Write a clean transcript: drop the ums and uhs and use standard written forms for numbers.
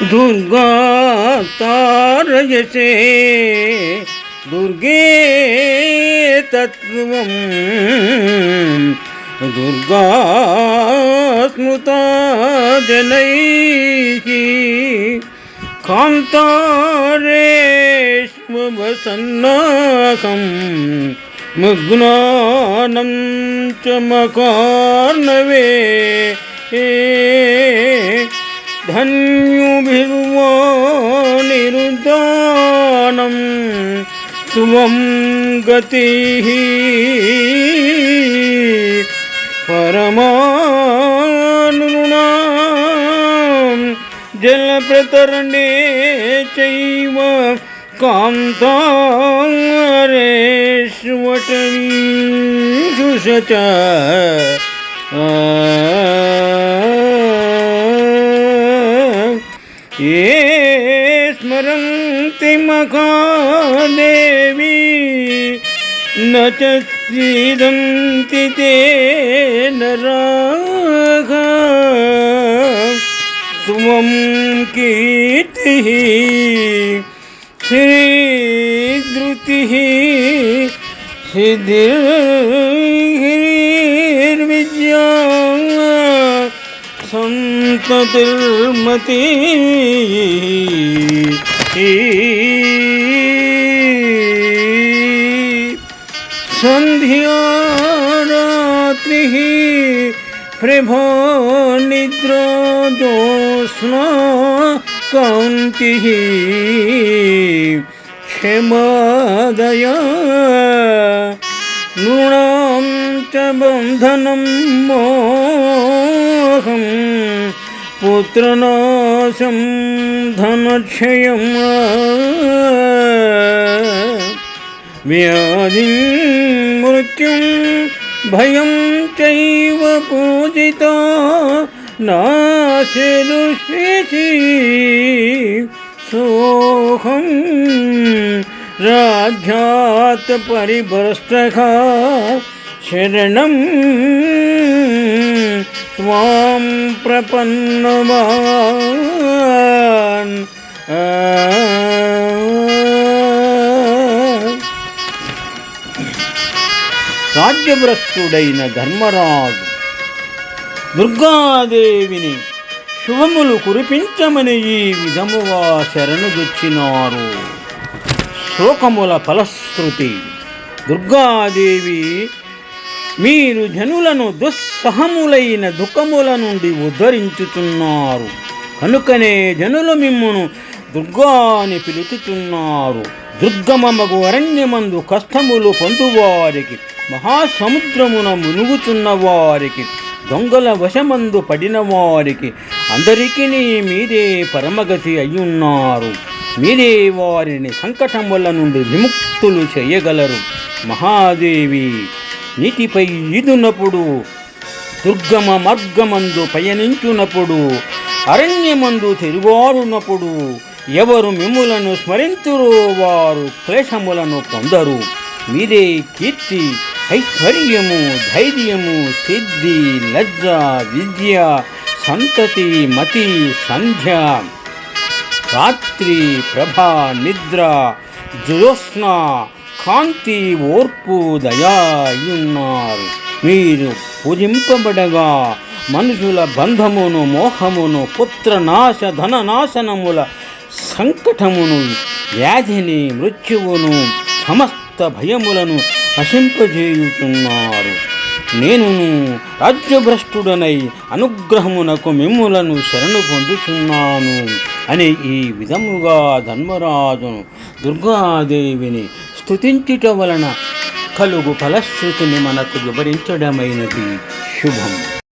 दुर्गा तारयसे दुर्गे तत्त्वम् दुर्गा स्मृता जनैः कान्तारेष्वसन्नाकं मग्नानं च मकार्णवे धन्युभिर्वानिरुद्धानं शुभं गतिः परमानुनां जलप्रतरणे चैव कान्तारेष्वटमीषु च ये स्मरन्ति महादेवी न च सीदन्ति ते नराः त्वं कीर्तिः श्रीधृतिः सिद्धिर्विद्या संततिर्मति संध्या रात्रिः प्रभा निद्रा ज्योत्स्ना कान्तिः क्षमादया नृणां च बन्धनं मोहं पुत्रनाशं धनक्षयं व्याधिं मृत्युं भयं चैव पूजिता नाशेदुष्येति सोऽहं राज्यात् परिभ्रष्टः शरणं त्वां प्रपन्नवान् రాజ్యభ్రష్టుడైన ధర్మరాజు దుర్గాదేవిని శుభములు కురిపించమని ఈ విధముగా శరణుజొచ్చినారు. శ్లోకముల ఫలశ్రుతి. దుర్గాదేవి, మీరు జనులను దుస్సహములైన దుఃఖముల నుండి ఉద్ధరించుతున్నారు కనుకనే జనులు మిమ్మును దుర్గా అని పిలుచుతున్నారు. దుర్గమమగు అరణ్యమందు కష్టములు పొందువారికి, మహాసముద్రమున మునుగుచున్న వారికి, దొంగల వశమందు పడిన వారికి అందరికీ మీరే పరమగతి అయ్యున్నారు. మీరే వారిని సంకటముల నుండి విముక్తులు చేయగలరు. మహాదేవి నీటిపై ఈదునప్పుడు, దుర్గమ మార్గమందు పయనించునప్పుడు, అరణ్యమందు తిరుగారునప్పుడు ఎవరు మిమ్ములను స్మరింతురో వారు క్లేశములను పొందరు. మీరే కీర్తి, ఐశ్వర్యము, ధైర్యము, సిద్ధి, లజ్జ, విద్య, సంతతి, మతి, సంధ్య, రాత్రి, ప్రభ, నిద్ర, జ్యోత్స్న, కాంతి, ఓర్పు, దయా అయ్యున్నారు. మీరు పూజింపబడగా మనుషుల బంధమును, మోహమును, పుత్రనాశ, ధననాశనముల సంకటమును, వ్యాధిని, మృత్యువును, సమస్త భయములను నశింపజేయుచున్నారు. నేనును రాజ్యభ్రష్టుడనై అనుగ్రహమునకు మిమ్ములను శరణు పొందుచున్నాను అని ఈ విధముగా ధర్మరాజును దుర్గాదేవిని స్తుతించుట వలన కలుగు ఫలశ్రుతిని మనకు వివరించడమైనది శుభం.